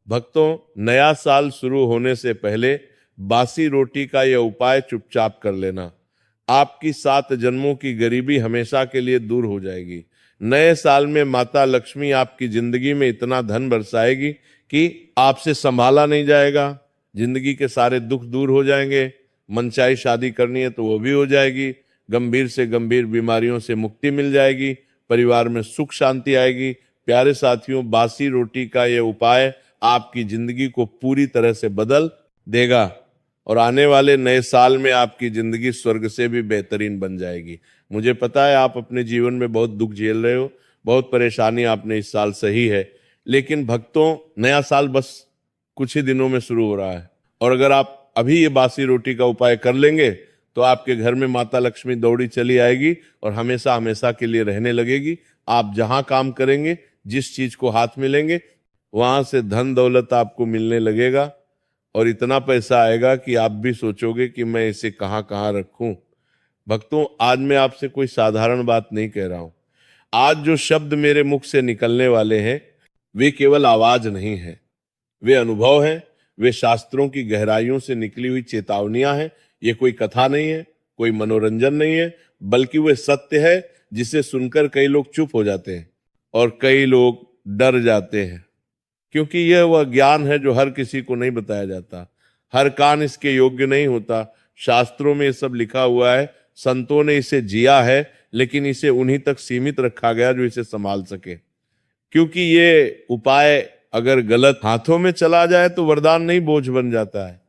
भक्तों, नया साल शुरू होने से पहले बासी रोटी का यह उपाय चुपचाप कर लेना। आपकी 7 जन्मों की गरीबी हमेशा के लिए दूर हो जाएगी। नए साल में माता लक्ष्मी आपकी जिंदगी में इतना धन बरसाएगी कि आपसे संभाला नहीं जाएगा। जिंदगी के सारे दुख दूर हो जाएंगे। मनचाही शादी करनी है तो वो भी हो जाएगी। गंभीर से गंभीर बीमारियों से मुक्ति मिल जाएगी। परिवार में सुख शांति आएगी। प्यारे साथियों, बासी रोटी का यह उपाय आपकी जिंदगी को पूरी तरह से बदल देगा और आने वाले नए साल में आपकी जिंदगी स्वर्ग से भी बेहतरीन बन जाएगी। मुझे पता है आप अपने जीवन में बहुत दुख झेल रहे हो, बहुत परेशानी आपने इस साल सही है, लेकिन भक्तों, नया साल बस कुछ ही दिनों में शुरू हो रहा है और अगर आप अभी ये बासी रोटी का उपाय कर लेंगे तो आपके घर में माता लक्ष्मी दौड़ी चली आएगी और हमेशा हमेशा के लिए रहने लगेगी। आप जहां काम करेंगे, जिस चीज को हाथ में लेंगे, वहां से धन दौलत आपको मिलने लगेगा और इतना पैसा आएगा कि आप भी सोचोगे कि मैं इसे कहां कहां रखूं। भक्तों, आज मैं आपसे कोई साधारण बात नहीं कह रहा हूं। आज जो शब्द मेरे मुख से निकलने वाले हैं वे केवल आवाज नहीं है, वे अनुभव हैं। वे शास्त्रों की गहराइयों से निकली हुई चेतावनियां हैं। ये कोई कथा नहीं है, कोई मनोरंजन नहीं है, बल्कि वे सत्य है जिसे सुनकर कई लोग चुप हो जाते हैं और कई लोग डर जाते हैं, क्योंकि यह वह ज्ञान है जो हर किसी को नहीं बताया जाता। हर कान इसके योग्य नहीं होता। शास्त्रों में ये सब लिखा हुआ है, संतों ने इसे जिया है, लेकिन इसे उन्हीं तक सीमित रखा गया जो इसे संभाल सके। क्योंकि ये उपाय अगर गलत हाथों में चला जाए तो वरदान नहीं, बोझ बन जाता है,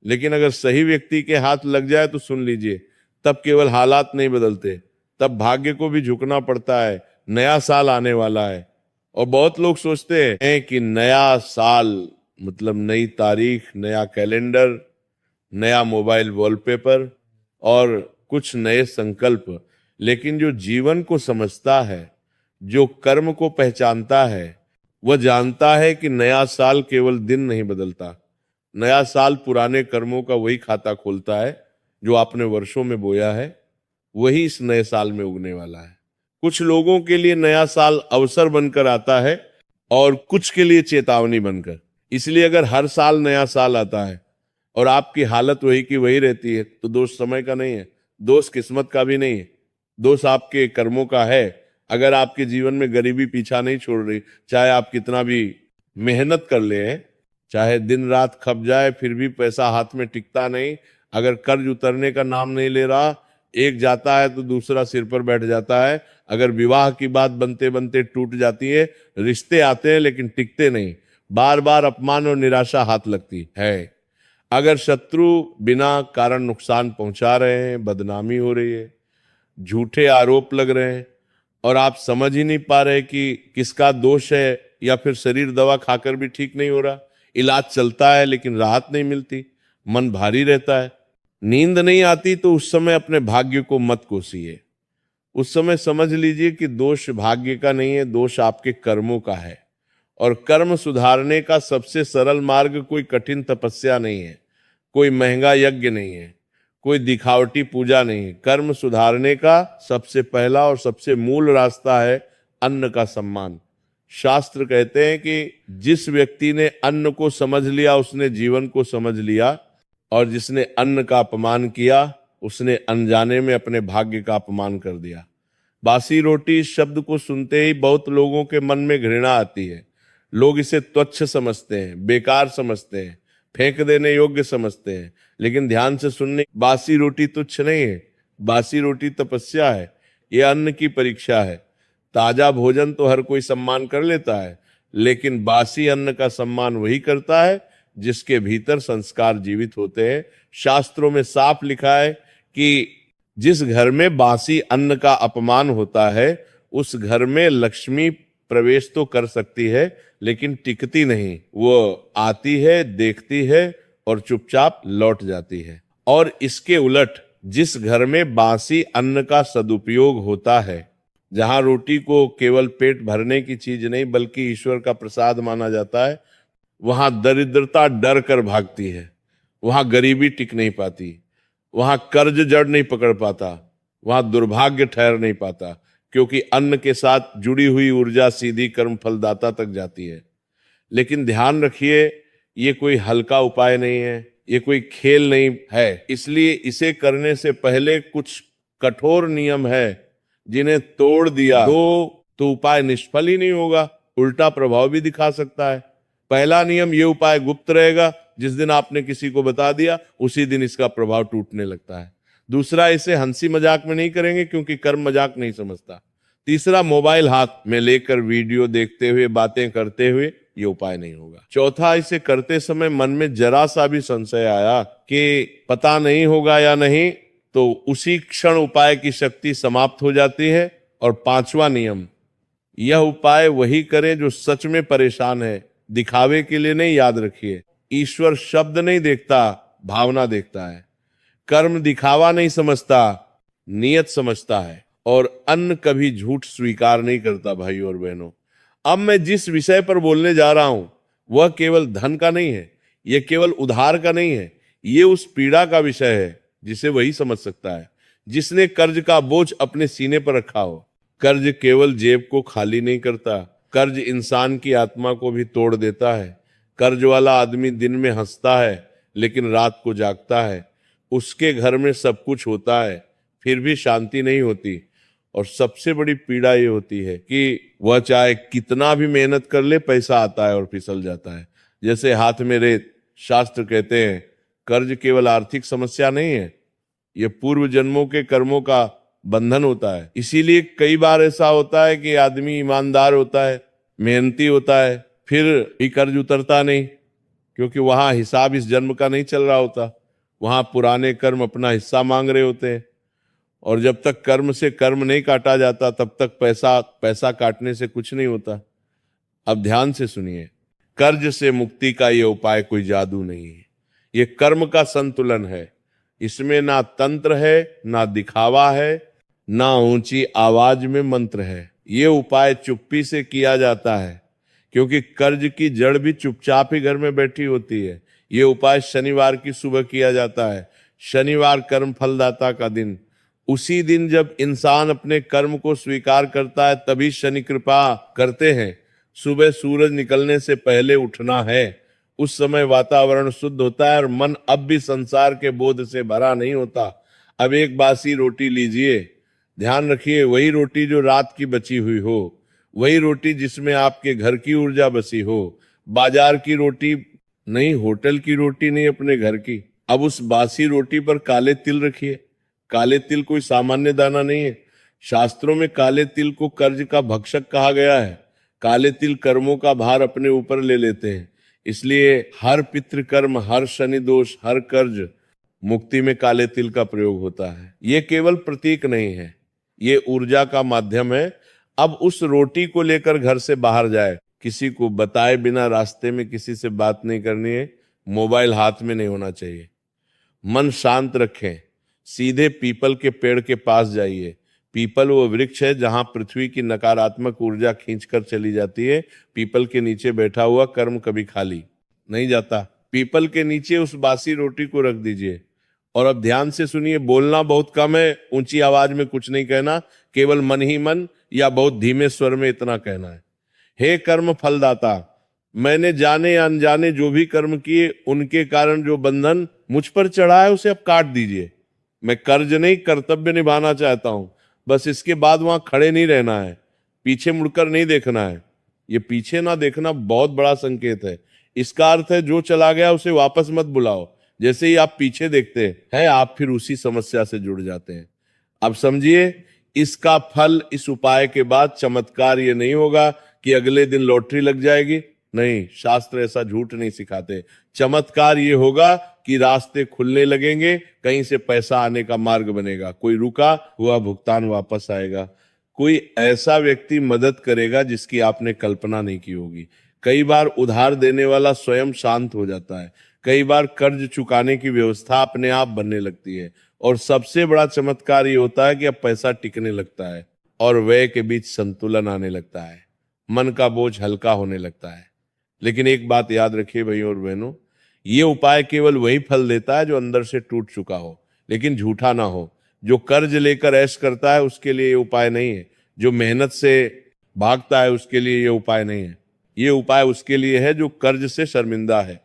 लेकिन अगर सही व्यक्ति के हाथ लग जाए तो सुन लीजिए, तब केवल हालात नहीं बदलते, तब भाग्य को भी झुकना पड़ता है। नया साल आने वाला है और बहुत लोग सोचते हैं कि नया साल मतलब नई तारीख, नया कैलेंडर, नया मोबाइल वॉलपेपर और कुछ नए संकल्प। लेकिन जो जीवन को समझता है, जो कर्म को पहचानता है, वह जानता है कि नया साल केवल दिन नहीं बदलता। नया साल पुराने कर्मों का वही खाता खोलता है जो आपने वर्षों में बोया है, वही इस नए साल में उगने वाला है। कुछ लोगों के लिए नया साल अवसर बनकर आता है और कुछ के लिए चेतावनी बनकर। इसलिए अगर हर साल नया साल आता है और आपकी हालत वही की वही रहती है तो दोष समय का नहीं है, दोष किस्मत का भी नहीं है, दोष आपके कर्मों का है। अगर आपके जीवन में गरीबी पीछा नहीं छोड़ रही, चाहे आप कितना भी मेहनत कर ले, चाहे दिन रात खप जाए, फिर भी पैसा हाथ में टिकता नहीं, अगर कर्ज उतरने का नाम नहीं ले रहा, एक जाता है तो दूसरा सिर पर बैठ जाता है, अगर विवाह की बात बनते बनते टूट जाती है, रिश्ते आते हैं लेकिन टिकते नहीं, बार बार अपमान और निराशा हाथ लगती है, अगर शत्रु बिना कारण नुकसान पहुंचा रहे हैं, बदनामी हो रही है, झूठे आरोप लग रहे हैं और आप समझ ही नहीं पा रहे कि किसका दोष है, या फिर शरीर दवा खाकर भी ठीक नहीं हो रहा, इलाज चलता है लेकिन राहत नहीं मिलती, मन भारी रहता है, नींद नहीं आती, तो उस समय अपने भाग्य को मत कोसिए। उस समय समझ लीजिए कि दोष भाग्य का नहीं है, दोष आपके कर्मों का है। और कर्म सुधारने का सबसे सरल मार्ग कोई कठिन तपस्या नहीं है, कोई महंगा यज्ञ नहीं है, कोई दिखावटी पूजा नहीं है। कर्म सुधारने का सबसे पहला और सबसे मूल रास्ता है अन्न का सम्मान। शास्त्र कहते हैं कि जिस व्यक्ति ने अन्न को समझ लिया उसने जीवन को समझ लिया, और जिसने अन्न का अपमान किया उसने अनजाने में अपने भाग्य का अपमान कर दिया। बासी रोटी इस शब्द को सुनते ही बहुत लोगों के मन में घृणा आती है। लोग इसे तुच्छ समझते हैं, बेकार समझते हैं, फेंक देने योग्य समझते हैं। लेकिन ध्यान से सुनने, बासी रोटी तुच्छ नहीं है, बासी रोटी तपस्या है। यह अन्न की परीक्षा है। ताजा भोजन तो हर कोई सम्मान कर लेता है, लेकिन बासी अन्न का सम्मान वही करता है जिसके भीतर संस्कार जीवित होते हैं। शास्त्रों में साफ लिखा है कि जिस घर में बासी अन्न का अपमान होता है उस घर में लक्ष्मी प्रवेश तो कर सकती है लेकिन टिकती नहीं। वो आती है, देखती है और चुपचाप लौट जाती है। और इसके उलट जिस घर में बासी अन्न का सदुपयोग होता है, जहां रोटी को केवल पेट भरने की चीज नहीं बल्कि ईश्वर का प्रसाद माना जाता है, वहां दरिद्रता डर कर भागती है, वहां गरीबी टिक नहीं पाती, वहां कर्ज जड़ नहीं पकड़ पाता, वहां दुर्भाग्य ठहर नहीं पाता, क्योंकि अन्न के साथ जुड़ी हुई ऊर्जा सीधी कर्म फलदाता तक जाती है। लेकिन ध्यान रखिए, ये कोई हल्का उपाय नहीं है, ये कोई खेल नहीं है। इसलिए इसे करने से पहले कुछ कठोर नियम है, जिन्हें तोड़ दिया तो उपाय निष्फल ही नहीं होगा, उल्टा प्रभाव भी दिखा सकता है। पहला नियम, ये उपाय गुप्त रहेगा। जिस दिन आपने किसी को बता दिया, उसी दिन इसका प्रभाव टूटने लगता है। दूसरा, इसे हंसी मजाक में नहीं करेंगे, क्योंकि कर्म मजाक नहीं समझता। तीसरा, मोबाइल हाथ में लेकर वीडियो देखते हुए, बातें करते हुए ये उपाय नहीं होगा। चौथा, इसे करते समय मन में जरा सा भी संशय आया कि पता नहीं होगा या नहीं, तो उसी क्षण उपाय की शक्ति समाप्त हो जाती है। और पांचवा नियम, यह उपाय वही करें जो सच में परेशान है, दिखावे के लिए नहीं। याद रखिए, ईश्वर शब्द नहीं देखता, भावना देखता है। कर्म दिखावा नहीं समझता, नियत समझता है। और अन्न कभी झूठ स्वीकार नहीं करता। भाइयों और बहनों, अब मैं जिस विषय पर बोलने जा रहा हूं, वह केवल धन का नहीं है, यह केवल उधार का नहीं है। ये उस पीड़ा का विषय है जिसे वही समझ सकता है जिसने कर्ज का बोझ अपने सीने पर रखा हो। कर्ज केवल जेब को खाली नहीं करता, कर्ज इंसान की आत्मा को भी तोड़ देता है। कर्ज वाला आदमी दिन में हंसता है, लेकिन रात को जागता है। उसके घर में सब कुछ होता है, फिर भी शांति नहीं होती। और सबसे बड़ी पीड़ा ये होती है कि वह चाहे कितना भी मेहनत कर ले, पैसा आता है और फिसल जाता है जैसे हाथ में रेत। शास्त्र कहते हैं, कर्ज केवल आर्थिक समस्या नहीं है, यह पूर्व जन्मों के कर्मों का बंधन होता है। इसीलिए कई बार ऐसा होता है कि आदमी ईमानदार होता है, मेहनती होता है, फिर भी कर्ज उतरता नहीं, क्योंकि वहां हिसाब इस जन्म का नहीं चल रहा होता। वहां पुराने कर्म अपना हिस्सा मांग रहे होते हैं। और जब तक कर्म से कर्म नहीं काटा जाता, तब तक पैसा काटने से कुछ नहीं होता। अब ध्यान से सुनिए, कर्ज से मुक्ति का यह उपाय कोई जादू नहीं है, ये कर्म का संतुलन है। इसमें ना तंत्र है, ना दिखावा है, ना ऊंची आवाज में मंत्र है। ये उपाय चुप्पी से किया जाता है, क्योंकि कर्ज की जड़ भी चुपचाप ही घर में बैठी होती है। ये उपाय शनिवार की सुबह किया जाता है। शनिवार कर्म फलदाता का दिन। उसी दिन जब इंसान अपने कर्म को स्वीकार करता है, तभी शनि कृपा करते हैं। सुबह सूरज निकलने से पहले उठना है। उस समय वातावरण शुद्ध होता है और मन अब भी संसार के बोध से भरा नहीं होता। अब एक बासी रोटी लीजिए, ध्यान रखिए, वही रोटी जो रात की बची हुई हो, वही रोटी जिसमें आपके घर की ऊर्जा बसी हो। बाजार की रोटी नहीं, होटल की रोटी नहीं, अपने घर की। अब उस बासी रोटी पर काले तिल रखिए। काले तिल कोई सामान्य दाना नहीं है। शास्त्रों में काले तिल को कर्ज का भक्षक कहा गया है। काले तिल कर्मों का भार अपने ऊपर ले लेते हैं। इसलिए हर पितृकर्म, हर शनि दोष, हर कर्ज मुक्ति में काले तिल का प्रयोग होता है। ये केवल प्रतीक नहीं है, ये ऊर्जा का माध्यम है। अब उस रोटी को लेकर घर से बाहर जाए, किसी को बताए बिना रास्ते में किसी से बात नहीं करनी है, मोबाइल हाथ में नहीं होना चाहिए। मन शांत रखें, सीधे पीपल के पेड़ के पास जाइए। पीपल वो वृक्ष है जहां पृथ्वी की नकारात्मक ऊर्जा खींचकर चली जाती है। पीपल के नीचे बैठा हुआ कर्म कभी खाली नहीं जाता। पीपल के नीचे उस बासी रोटी को रख दीजिए। और अब ध्यान से सुनिए, बोलना बहुत कम है, ऊंची आवाज में कुछ नहीं कहना, केवल मन ही मन या बहुत धीमे स्वर में इतना कहना है, हे कर्म फलदाता, मैंने जाने या अनजाने जो भी कर्म किए, उनके कारण जो बंधन मुझ पर चढ़ा है, उसे अब काट दीजिए। मैं कर्ज नहीं, कर्तव्य निभाना चाहता हूं। बस इसके बाद वहां खड़े नहीं रहना है, पीछे मुड़कर नहीं देखना है। ये पीछे ना देखना बहुत बड़ा संकेत है। इसका अर्थ है जो चला गया उसे वापस मत बुलाओ। जैसे ही आप पीछे देखते हैं, आप फिर उसी समस्या से जुड़ जाते हैं। अब समझिए, इसका फल, इस उपाय के बाद चमत्कार ये नहीं होगा कि अगले दिन लॉटरी लग जाएगी। नहीं, शास्त्र ऐसा झूठ नहीं सिखाते। चमत्कार ये होगा कि रास्ते खुलने लगेंगे, कहीं से पैसा आने का मार्ग बनेगा, कोई रुका हुआ भुगतान वापस आएगा, कोई ऐसा व्यक्ति मदद करेगा जिसकी आपने कल्पना नहीं की होगी। कई बार उधार देने वाला स्वयं शांत हो जाता है। कई बार कर्ज चुकाने की व्यवस्था अपने आप बनने लगती है। और सबसे बड़ा चमत्कार ये होता है कि अब पैसा टिकने लगता है और व्यय के बीच संतुलन आने लगता है, मन का बोझ हल्का होने लगता है। लेकिन एक बात याद रखिए भाइयों और बहनों, ये उपाय केवल वही फल देता है जो अंदर से टूट चुका हो, लेकिन झूठा ना हो। जो कर्ज लेकर ऐश करता है उसके लिए ये उपाय नहीं है। जो मेहनत से भागता है उसके लिए ये उपाय नहीं है। ये उपाय उसके लिए है जो कर्ज से शर्मिंदा है,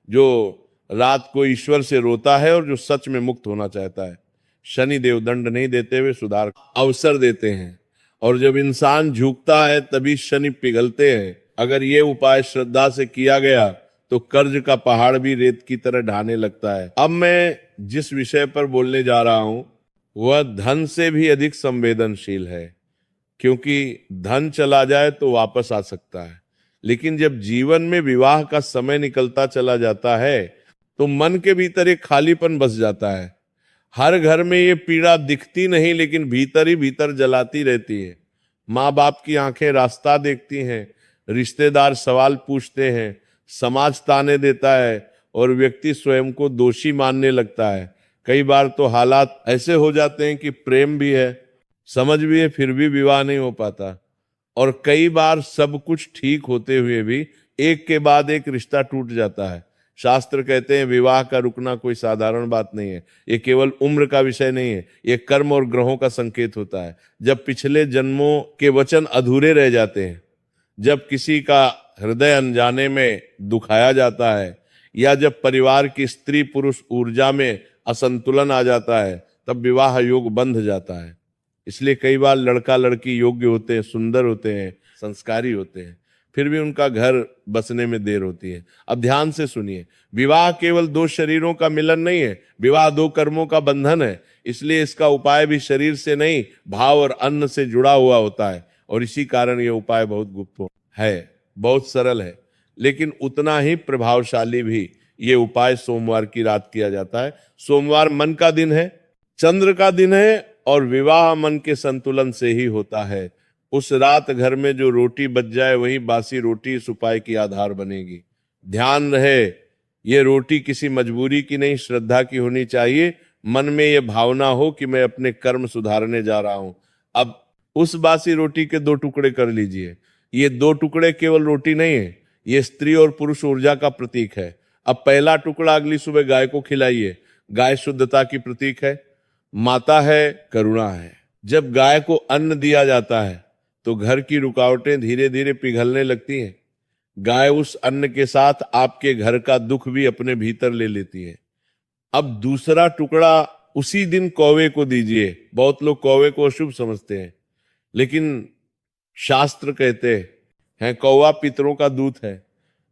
जो रात को ईश्वर से रोता है और जो सच में मुक्त होना चाहता है। शनि देव दंड नहीं देते हुए सुधार अवसर देते हैं, और जब इंसान झुकता है तभी शनि पिघलते हैं। अगर ये उपाय श्रद्धा से किया गया तो कर्ज का पहाड़ भी रेत की तरह ढाने लगता है। अब मैं जिस विषय पर बोलने जा रहा हूं वह धन से भी अधिक संवेदनशील है, क्योंकि धन चला जाए तो वापस आ सकता है, लेकिन जब जीवन में विवाह का समय निकलता चला जाता है तो मन के भीतर एक खालीपन बस जाता है। हर घर में ये पीड़ा दिखती नहीं, लेकिन भीतर ही भीतर जलाती रहती है। माँ बाप की आंखें रास्ता देखती हैं, रिश्तेदार सवाल पूछते हैं, समाज ताने देता है और व्यक्ति स्वयं को दोषी मानने लगता है। कई बार तो हालात ऐसे हो जाते हैं कि प्रेम भी है, समझ भी है, फिर भी विवाह नहीं हो पाता। और कई बार सब कुछ ठीक होते हुए भी एक के बाद एक रिश्ता टूट जाता है। शास्त्र कहते हैं विवाह का रुकना कोई साधारण बात नहीं है, ये केवल उम्र का विषय नहीं है, ये कर्म और ग्रहों का संकेत होता है। जब पिछले जन्मों के वचन अधूरे रह जाते हैं, जब किसी का हृदय अनजाने में दुखाया जाता है, या जब परिवार की स्त्री पुरुष ऊर्जा में असंतुलन आ जाता है, तब विवाह योग बंध जाता है। इसलिए कई बार लड़का लड़की योग्य होते हैं, सुंदर होते हैं, संस्कारी होते हैं, फिर भी उनका घर बसने में देर होती है। अब ध्यान से सुनिए, विवाह केवल दो शरीरों का मिलन नहीं है, विवाह दो कर्मों का बंधन है। इसलिए इसका उपाय भी शरीर से नहीं, भाव और अन्न से जुड़ा हुआ होता है, और इसी कारण यह उपाय बहुत गुप्त है, बहुत सरल है, लेकिन उतना ही प्रभावशाली भी। ये उपाय सोमवार की रात किया जाता है। सोमवार मन का दिन है, चंद्र का दिन है, और विवाह मन के संतुलन से ही होता है। उस रात घर में जो रोटी बच जाए वही बासी रोटी इस उपाय की आधार बनेगी। ध्यान रहे, ये रोटी किसी मजबूरी की नहीं, श्रद्धा की होनी चाहिए। मन में ये भावना हो कि मैं अपने कर्म सुधारने जा रहा हूं। अब उस बासी रोटी के दो टुकड़े कर लीजिए। ये दो टुकड़े केवल रोटी नहीं है, ये स्त्री और पुरुष ऊर्जा का प्रतीक है। अब पहला टुकड़ा अगली सुबह गाय को खिलाइए। गाय शुद्धता की प्रतीक है, माता है, करुणा है। जब गाय को अन्न दिया जाता है तो घर की रुकावटें धीरे धीरे पिघलने लगती हैं। गाय उस अन्न के साथ आपके घर का दुख भी अपने भीतर ले लेती है। अब दूसरा टुकड़ा उसी दिन कौवे को दीजिए। बहुत लोग कौवे को अशुभ समझते हैं, लेकिन शास्त्र कहते हैं कौवा पितरों का दूत है।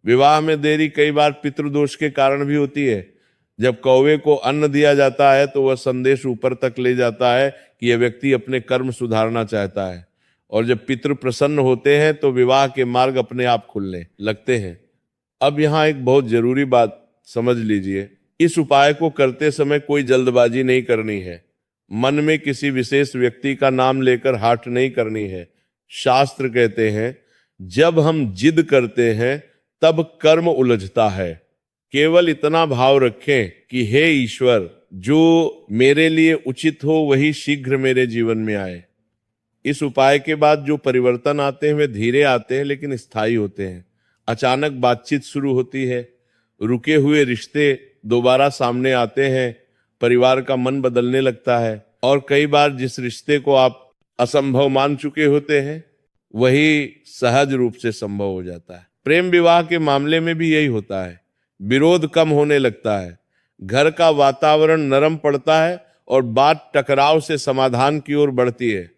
विवाह में देरी कई बार पितृदोष के कारण भी होती है। जब कौवे को अन्न दिया जाता है तो वह संदेश ऊपर तक ले जाता है कि यह व्यक्ति अपने कर्म सुधारना चाहता है, और जब पितृ प्रसन्न होते हैं तो विवाह के मार्ग अपने आप खुलने लगते हैं। अब यहाँ एक बहुत जरूरी बात समझ लीजिए, इस उपाय को करते समय कोई जल्दबाजी नहीं करनी है। मन में किसी विशेष व्यक्ति का नाम लेकर हाट नहीं करनी है। शास्त्र कहते हैं जब हम जिद करते हैं तब कर्म उलझता है। केवल इतना भाव रखें कि हे ईश्वर, जो मेरे लिए उचित हो वही शीघ्र मेरे जीवन में आए। इस उपाय के बाद जो परिवर्तन आते हैं वे धीरे आते हैं लेकिन स्थायी होते हैं। अचानक बातचीत शुरू होती है, रुके हुए रिश्ते दोबारा सामने आते हैं, परिवार का मन बदलने लगता है, और कई बार जिस रिश्ते को आप असंभव मान चुके होते हैं वही सहज रूप से संभव हो जाता है। प्रेम विवाह के मामले में भी यही होता है। विरोध कम होने लगता है, घर का वातावरण नरम पड़ता है और बात टकराव से समाधान की ओर बढ़ती है।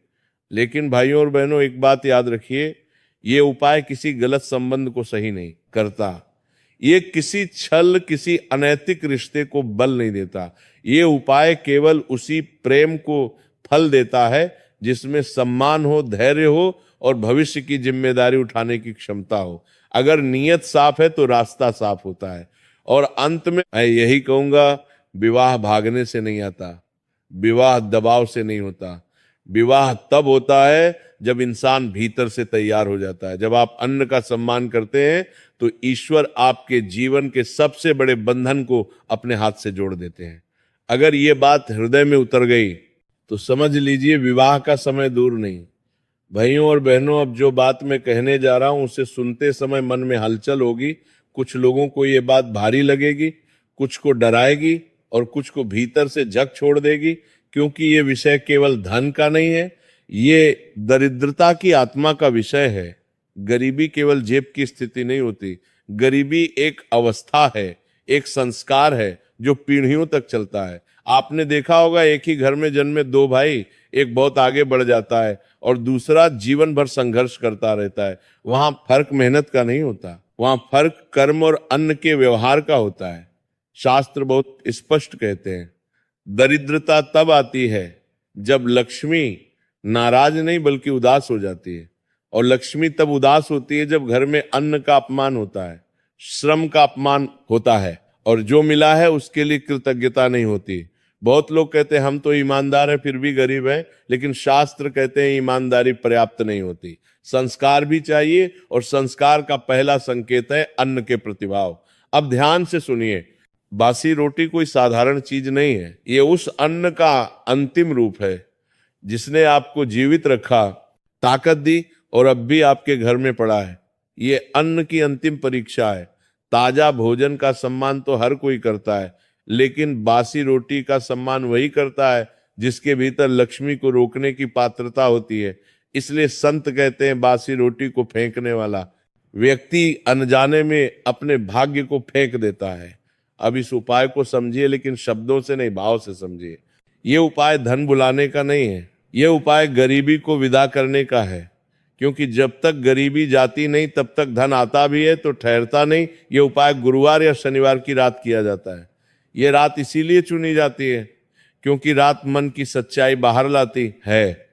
लेकिन भाइयों और बहनों, एक बात याद रखिए, ये उपाय किसी गलत संबंध को सही नहीं करता। ये किसी छल, किसी अनैतिक रिश्ते को बल नहीं देता। ये उपाय केवल उसी प्रेम को फल देता है जिसमें सम्मान हो, धैर्य हो और भविष्य की जिम्मेदारी उठाने की क्षमता हो। अगर नीयत साफ है तो रास्ता साफ होता है। और अंत में मैं यही कहूंगा, विवाह भागने से नहीं आता, विवाह दबाव से नहीं होता। विवाह तब होता है जब इंसान भीतर से तैयार हो जाता है। जब आप अन्न का सम्मान करते हैं तो ईश्वर आपके जीवन के सबसे बड़े बंधन को अपने हाथ से जोड़ देते हैं। अगर ये बात हृदय में उतर गई तो समझ लीजिए विवाह का समय दूर नहीं। भाइयों और बहनों, अब जो बात मैं कहने जा रहा हूं उसे सुनते समय मन में हलचल होगी। कुछ लोगों को ये बात भारी लगेगी, कुछ को डराएगी और कुछ को भीतर से झक छोड़ देगी, क्योंकि ये विषय केवल धन का नहीं है, ये दरिद्रता की आत्मा का विषय है। गरीबी केवल जेब की स्थिति नहीं होती, गरीबी एक अवस्था है, एक संस्कार है जो पीढ़ियों तक चलता है। आपने देखा होगा, एक ही घर में जन्मे दो भाई, एक बहुत आगे बढ़ जाता है और दूसरा जीवन भर संघर्ष करता रहता है। वहां फर्क मेहनत का नहीं होता, वहां फर्क कर्म और अन्न के व्यवहार का होता है। शास्त्र बहुत स्पष्ट कहते हैं, दरिद्रता तब आती है जब लक्ष्मी नाराज नहीं बल्कि उदास हो जाती है, और लक्ष्मी तब उदास होती है जब घर में अन्न का अपमान होता है, श्रम का अपमान होता है, और जो मिला है उसके लिए कृतज्ञता नहीं होती। बहुत लोग कहते हैं हम तो ईमानदार हैं फिर भी गरीब हैं, लेकिन शास्त्र कहते हैं ईमानदारी पर्याप्त नहीं होती, संस्कार भी चाहिए, और संस्कार का पहला संकेत है अन्न के प्रतिभाव। अब ध्यान से सुनिए, बासी रोटी कोई साधारण चीज नहीं है, ये उस अन्न का अंतिम रूप है जिसने आपको जीवित रखा, ताकत दी और अब भी आपके घर में पड़ा है। ये अन्न की अंतिम परीक्षा है। ताजा भोजन का सम्मान तो हर कोई करता है, लेकिन बासी रोटी का सम्मान वही करता है जिसके भीतर लक्ष्मी को रोकने की पात्रता होती है। इसलिए संत कहते हैं बासी रोटी को फेंकने वाला व्यक्ति अनजाने में अपने भाग्य को फेंक देता है। अब इस उपाय को समझिए, लेकिन शब्दों से नहीं, भाव से समझिए। ये उपाय धन बुलाने का नहीं है, ये उपाय गरीबी को विदा करने का है, क्योंकि जब तक गरीबी जाती नहीं तब तक धन आता भी है तो ठहरता नहीं। ये उपाय गुरुवार या शनिवार की रात किया जाता है। ये रात इसीलिए चुनी जाती है क्योंकि रात मन की सच्चाई बाहर लाती है।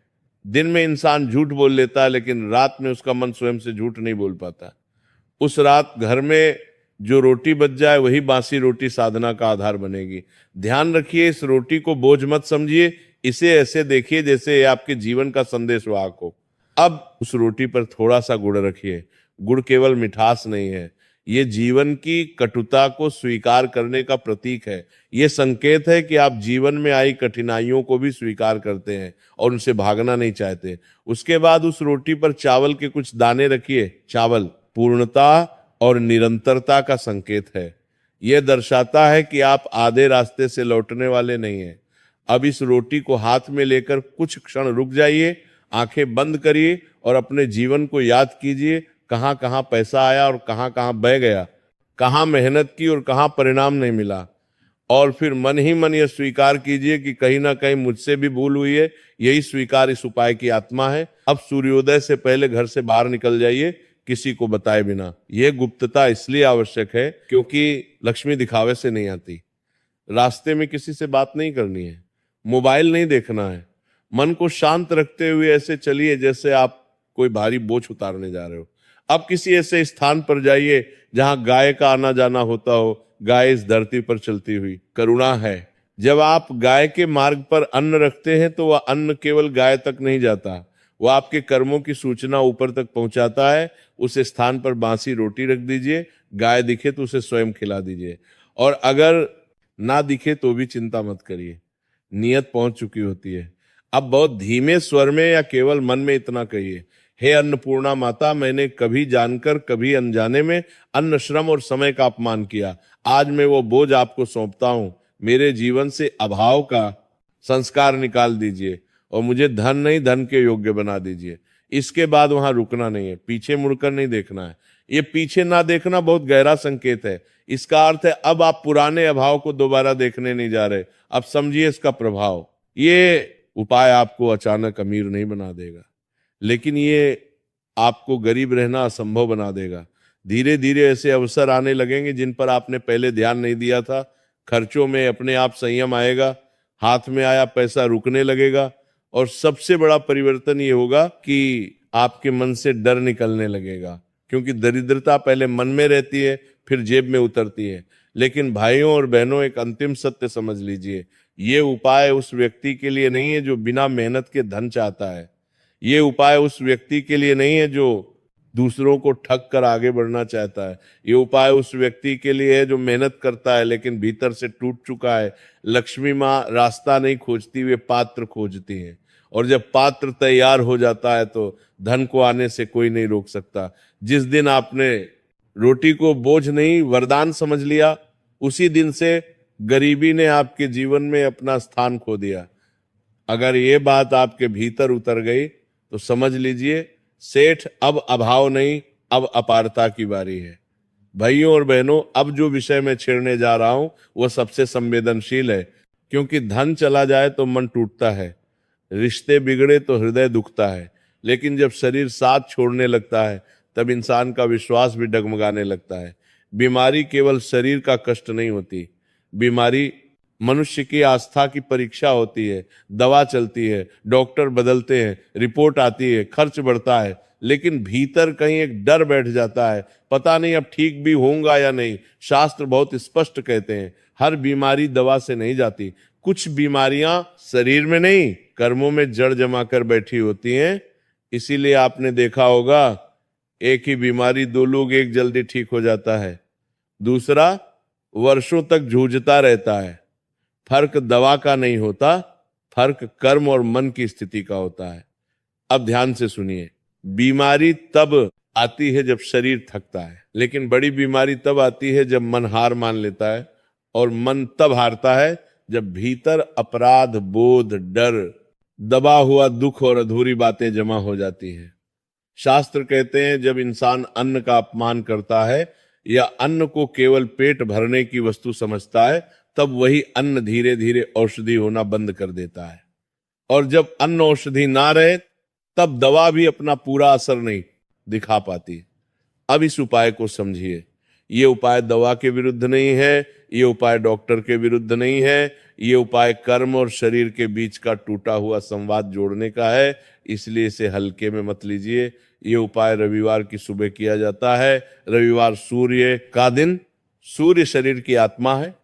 दिन में इंसान झूठ बोल लेता है, लेकिन रात में उसका मन स्वयं से झूठ नहीं बोल पाता। उस रात घर में जो रोटी बच जाए वही बासी रोटी साधना का आधार बनेगी। ध्यान रखिए, इस रोटी को बोझ मत समझिए, इसे ऐसे देखिए जैसे ये आपके जीवन का संदेशवाहक हो। अब उस रोटी पर थोड़ा सा गुड़ रखिए। गुड़ केवल मिठास नहीं है, ये जीवन की कटुता को स्वीकार करने का प्रतीक है। ये संकेत है कि आप जीवन में आई कठिनाइयों को भी स्वीकार करते हैं और उनसे भागना नहीं चाहते। उसके बाद उस रोटी पर चावल के कुछ दाने रखिए। चावल पूर्णता और निरंतरता का संकेत है। यह दर्शाता है कि आप आधे रास्ते से लौटने वाले नहीं हैं। अब इस रोटी को हाथ में लेकर कुछ क्षण रुक जाइए, आंखें बंद करिए और अपने जीवन को याद कीजिए। कहां कहां पैसा आया और कहां कहां बह गया, कहां मेहनत की और कहां परिणाम नहीं मिला, और फिर मन ही मन यह स्वीकार कीजिए कि कहीं ना कहीं मुझसे भी भूल हुई है। यही स्वीकार इस उपाय की आत्मा है। अब सूर्योदय से पहले घर से बाहर निकल जाइए, किसी को बताए बिना। यह गुप्तता इसलिए आवश्यक है क्योंकि लक्ष्मी दिखावे से नहीं आती। रास्ते में किसी से बात नहीं करनी है, मोबाइल नहीं देखना है। मन को शांत रखते हुए ऐसे चलिए जैसे आप कोई भारी बोझ उतारने जा रहे हो। अब किसी ऐसे स्थान पर जाइए जहां गाय का आना जाना होता हो। गाय इस धरती पर चलती हुई करुणा है। जब आप गाय के मार्ग पर अन्न रखते हैं तो वह अन्न केवल गाय तक नहीं जाता, वह आपके कर्मों की सूचना ऊपर तक पहुंचाता है। उस स्थान पर बासी रोटी रख दीजिए। गाय दिखे तो उसे स्वयं खिला दीजिए, और अगर ना दिखे तो भी चिंता मत करिए, नियत पहुंच चुकी होती है। अब बहुत धीमे स्वर में या केवल मन में इतना कहिए, हे अन्नपूर्णा माता, मैंने कभी जानकर कभी अनजाने में अन्न, श्रम और समय का अपमान किया। आज मैं वो बोझ आपको सौंपता हूं। मेरे जीवन से अभाव का संस्कार निकाल दीजिए और मुझे धन नहीं धन के योग्य बना दीजिए। इसके बाद वहां रुकना नहीं है, पीछे मुड़कर नहीं देखना है। ये पीछे ना देखना बहुत गहरा संकेत है। इसका अर्थ है अब आप पुराने अभाव को दोबारा देखने नहीं जा रहे। अब समझिए इसका प्रभाव। ये उपाय आपको अचानक अमीर नहीं बना देगा, लेकिन ये आपको गरीब रहना असंभव बना देगा। धीरे धीरे ऐसे अवसर आने लगेंगे जिन पर आपने पहले ध्यान नहीं दिया था। खर्चों में अपने आप संयम आएगा, हाथ में आया पैसा रुकने लगेगा, और सबसे बड़ा परिवर्तन ये होगा कि आपके मन से डर निकलने लगेगा, क्योंकि दरिद्रता पहले मन में रहती है फिर जेब में उतरती है। लेकिन भाइयों और बहनों, एक अंतिम सत्य समझ लीजिए, ये उपाय उस व्यक्ति के लिए नहीं है जो बिना मेहनत के धन चाहता है। ये उपाय उस व्यक्ति के लिए नहीं है जो दूसरों को ठग कर आगे बढ़ना चाहता है। ये उपाय उस व्यक्ति के लिए है जो मेहनत करता है लेकिन भीतर से टूट चुका है। लक्ष्मी माँ रास्ता नहीं खोजती, वे पात्र खोजती हैं, और जब पात्र तैयार हो जाता है तो धन को आने से कोई नहीं रोक सकता। जिस दिन आपने रोटी को बोझ नहीं वरदान समझ लिया, उसी दिन से गरीबी ने आपके जीवन में अपना स्थान खो दिया। अगर ये बात आपके भीतर उतर गई तो समझ लीजिए सेठ अब अभाव नहीं, अब अपारता की बारी है। भाइयों और बहनों, अब जो विषय मैं छेड़ने जा रहा हूं वह सबसे संवेदनशील है, क्योंकि धन चला जाए तो मन टूटता है, रिश्ते बिगड़े तो हृदय दुखता है, लेकिन जब शरीर साथ छोड़ने लगता है तब इंसान का विश्वास भी डगमगाने लगता है। बीमारी केवल शरीर का कष्ट नहीं होती, बीमारी मनुष्य की आस्था की परीक्षा होती है। दवा चलती है, डॉक्टर बदलते हैं, रिपोर्ट आती है, खर्च बढ़ता है, लेकिन भीतर कहीं एक डर बैठ जाता है, पता नहीं अब ठीक भी होऊंगा या नहीं। शास्त्र बहुत स्पष्ट कहते हैं, हर बीमारी दवा से नहीं जाती। कुछ बीमारियां शरीर में नहीं, कर्मों में जड़ जमा कर बैठी होती हैं। इसीलिए आपने देखा होगा, एक ही बीमारी दो लोग, एक जल्दी ठीक हो जाता है, दूसरा वर्षों तक जूझता रहता है। फर्क दवा का नहीं होता, फर्क कर्म और मन की स्थिति का होता है। अब ध्यान से सुनिए, बीमारी तब आती है जब शरीर थकता है, लेकिन बड़ी बीमारी तब आती है जब मन हार मान लेता है, और मन तब हारता है जब भीतर अपराध बोध, डर, दबा हुआ दुख और अधूरी बातें जमा हो जाती हैं। शास्त्र कहते हैं, जब इंसान अन्न का अपमान करता है या अन्न को केवल पेट भरने की वस्तु समझता है, तब वही अन्न धीरे धीरे औषधि होना बंद कर देता है। और जब अन्न औषधि ना रहे तब दवा भी अपना पूरा असर नहीं दिखा पाती। अब इस उपाय को समझिए। ये उपाय दवा के विरुद्ध नहीं है, ये उपाय डॉक्टर के विरुद्ध नहीं है, ये उपाय कर्म और शरीर के बीच का टूटा हुआ संवाद जोड़ने का है। इसलिए इसे हल्के में मत लीजिए। ये उपाय रविवार की सुबह किया जाता है। रविवार सूर्य का दिन, सूर्य शरीर की आत्मा है,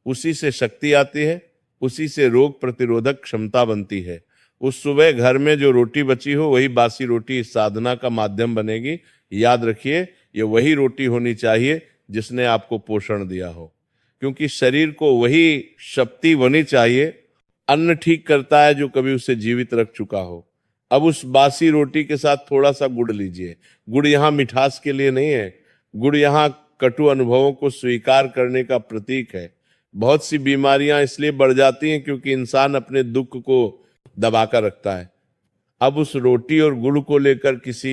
उसी से शक्ति आती है, उसी से रोग प्रतिरोधक क्षमता बनती है। उस सुबह घर में जो रोटी बची हो वही बासी रोटी इस साधना का माध्यम बनेगी। याद रखिए, ये वही रोटी होनी चाहिए जिसने आपको पोषण दिया हो, क्योंकि शरीर को वही शक्ति होनी चाहिए। अन्न ठीक करता है जो कभी उसे जीवित रख चुका हो। अब उस बासी रोटी के साथ थोड़ा सा गुड़ लीजिए। गुड़ यहाँ मिठास के लिए नहीं है, गुड़ यहाँ कटु अनुभवों को स्वीकार करने का प्रतीक है। बहुत सी बीमारियां इसलिए बढ़ जाती हैं क्योंकि इंसान अपने दुख को दबाकर रखता है। अब उस रोटी और गुड़ को लेकर किसी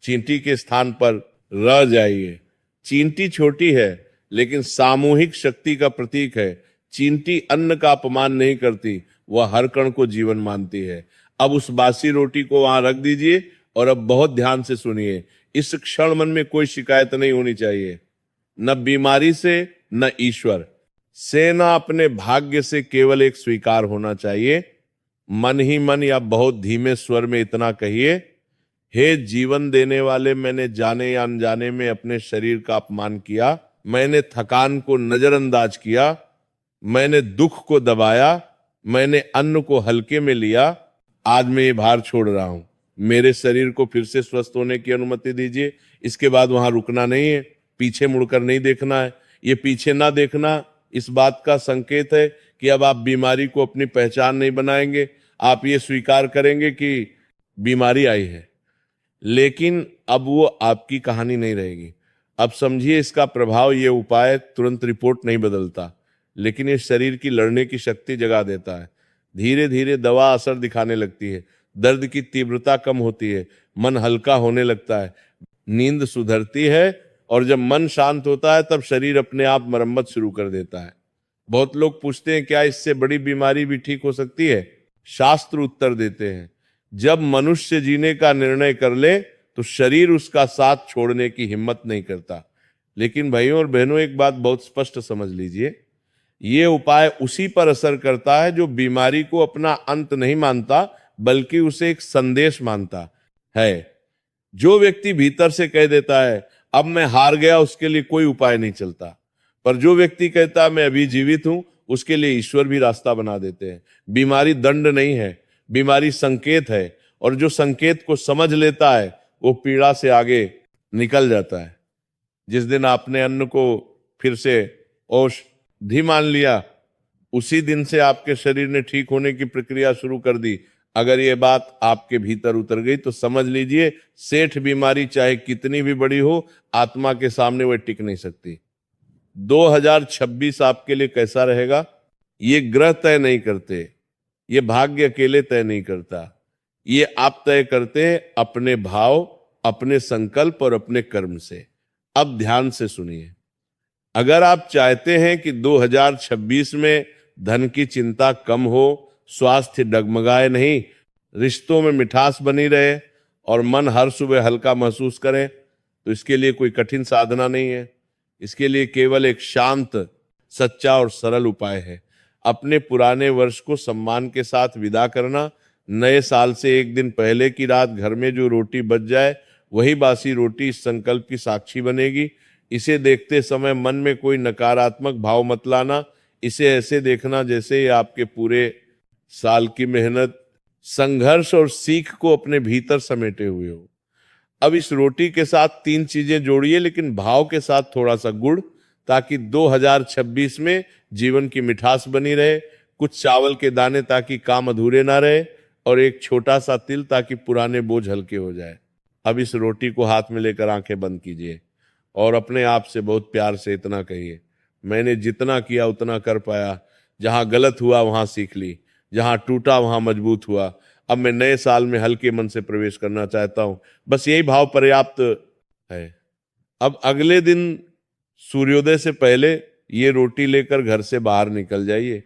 चींटी के स्थान पर रह जाइए। चींटी छोटी है लेकिन सामूहिक शक्ति का प्रतीक है। चींटी अन्न का अपमान नहीं करती, वह हर कण को जीवन मानती है। अब उस बासी रोटी को वहां रख दीजिए और अब बहुत ध्यान से सुनिए। इस क्षण मन में कोई शिकायत नहीं होनी चाहिए, न बीमारी से न ईश्वर से, न अपने भाग्य से, केवल एक स्वीकार होना चाहिए। मन ही मन या बहुत धीमे स्वर में इतना कहिए, हे जीवन देने वाले, मैंने जाने या अनजाने में अपने शरीर का अपमान किया, मैंने थकान को नजरअंदाज किया, मैंने दुख को दबाया, मैंने अन्न को हल्के में लिया। आज मैं ये भार छोड़ रहा हूं, मेरे शरीर को फिर से स्वस्थ होने की अनुमति दीजिए। इसके बाद वहां रुकना नहीं है, पीछे मुड़कर नहीं देखना है। ये पीछे ना देखना इस बात का संकेत है कि अब आप बीमारी को अपनी पहचान नहीं बनाएंगे। आप ये स्वीकार करेंगे कि बीमारी आई है, लेकिन अब वो आपकी कहानी नहीं रहेगी। अब समझिए इसका प्रभाव। ये उपाय तुरंत रिपोर्ट नहीं बदलता, लेकिन ये शरीर की लड़ने की शक्ति जगा देता है। धीरे धीरे दवा असर दिखाने लगती है, दर्द की तीव्रता कम होती है, मन हल्का होने लगता है, नींद सुधरती है, और जब मन शांत होता है तब शरीर अपने आप मरम्मत शुरू कर देता है। बहुत लोग पूछते हैं, क्या इससे बड़ी बीमारी भी ठीक हो सकती है? शास्त्र उत्तर देते हैं, जब मनुष्य जीने का निर्णय कर ले तो शरीर उसका साथ छोड़ने की हिम्मत नहीं करता। लेकिन भाइयों और बहनों, एक बात बहुत स्पष्ट समझ लीजिए, ये उपाय उसी पर असर करता है जो बीमारी को अपना अंत नहीं मानता, बल्कि उसे एक संदेश मानता है। जो व्यक्ति भीतर से कह देता है अब मैं हार गया, उसके लिए कोई उपाय नहीं चलता। पर जो व्यक्ति कहता है मैं अभी जीवित हूं, उसके लिए ईश्वर भी रास्ता बना देते हैं। बीमारी दंड नहीं है, बीमारी संकेत है, और जो संकेत को समझ लेता है वो पीड़ा से आगे निकल जाता है। जिस दिन आपने अन्न को फिर से औषधि मान लिया, उसी दिन से आपके शरीर ने ठीक होने की प्रक्रिया शुरू कर दी। अगर ये बात आपके भीतर उतर गई तो समझ लीजिए, सेठ बीमारी चाहे कितनी भी बड़ी हो, आत्मा के सामने वह टिक नहीं सकती। 2026 आपके लिए कैसा रहेगा, ये ग्रह तय नहीं करते, ये भाग्य अकेले तय नहीं करता, ये आप तय करते हैं अपने भाव, अपने संकल्प और अपने कर्म से। अब ध्यान से सुनिए। अगर आप चाहते हैं कि 2026 में धन की चिंता कम हो, स्वास्थ्य डगमगाए नहीं, रिश्तों में मिठास बनी रहे और मन हर सुबह हल्का महसूस करें, तो इसके लिए कोई कठिन साधना नहीं है। इसके लिए केवल एक शांत, सच्चा और सरल उपाय है। अपने पुराने वर्ष को सम्मान के साथ विदा करना। नए साल से एक दिन पहले की रात घर में जो रोटी बच जाए, वही बासी रोटी इस संकल्प की साक्षी बनेगी। इसे देखते समय मन में कोई नकारात्मक भाव मत लाना। इसे ऐसे देखना जैसे ये आपके पूरे साल की मेहनत, संघर्ष और सीख को अपने भीतर समेटे हुए हो। अब इस रोटी के साथ 3 चीजें जोड़िए, लेकिन भाव के साथ थोड़ा सा गुड़, ताकि 2026 में जीवन की मिठास बनी रहे। कुछ चावल के दाने ताकि काम अधूरे ना रहे, और एक छोटा सा तिल ताकि पुराने बोझ हल्के हो जाए। अब इस रोटी को हाथ में लेकर आंखें बंद कीजिए और अपने आप से बहुत प्यार से इतना कहिए, मैंने जितना किया उतना कर पाया। जहां गलत हुआ वहां सीख ली, जहां टूटा वहां मजबूत हुआ। अब मैं नए साल में हल्के मन से प्रवेश करना चाहता हूं। बस यही भाव पर्याप्त है। अब अगले दिन सूर्योदय से पहले ये रोटी लेकर घर से बाहर निकल जाइए।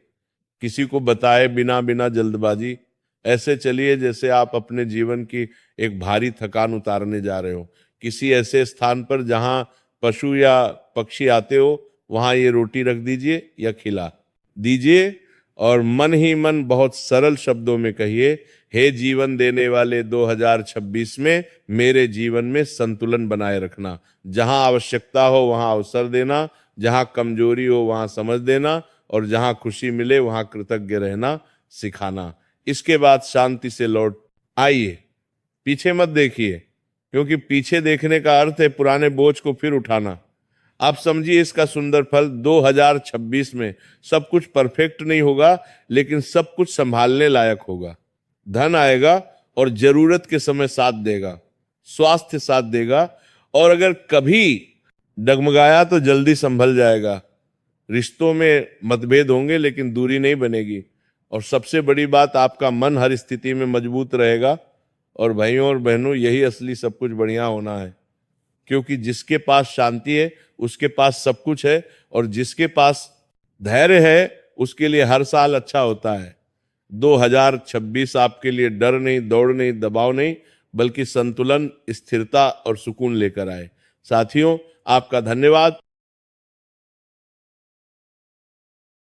किसी को बताए बिना बिना जल्दबाजी। ऐसे चलिए जैसे आप अपने जीवन की एक भारी थकान उतारने जा रहे हो। किसी ऐसे स्थान पर जहां पशु या पक्षी आते हो, वहां ये रोटी रख दीजिए या खिला दीजिए, और मन ही मन बहुत सरल शब्दों में कहिए, हे जीवन देने वाले 2026 में मेरे जीवन में संतुलन बनाए रखना। जहां आवश्यकता हो वहां अवसर देना, जहां कमजोरी हो वहां समझ देना, और जहां खुशी मिले वहां कृतज्ञ रहना सिखाना। इसके बाद शांति से लौट आइए। पीछे मत देखिए, क्योंकि पीछे देखने का अर्थ है पुराने बोझ को फिर उठाना। आप समझिए इसका सुंदर फल 2026 में सब कुछ परफेक्ट नहीं होगा, लेकिन सब कुछ संभालने लायक होगा। धन आएगा और जरूरत के समय साथ देगा, स्वास्थ्य साथ देगा, और अगर कभी डगमगाया तो जल्दी संभल जाएगा। रिश्तों में मतभेद होंगे लेकिन दूरी नहीं बनेगी, और सबसे बड़ी बात, आपका मन हर स्थिति में मजबूत रहेगा। और भाइयों और बहनों, यही असली सब कुछ बढ़िया होना है, क्योंकि जिसके पास शांति है उसके पास सब कुछ है, और जिसके पास धैर्य है उसके लिए हर साल अच्छा होता है। 2026 आपके लिए डर नहीं, दौड़ नहीं, दबाव नहीं, बल्कि संतुलन, स्थिरता और सुकून लेकर आए। साथियों, आपका धन्यवाद।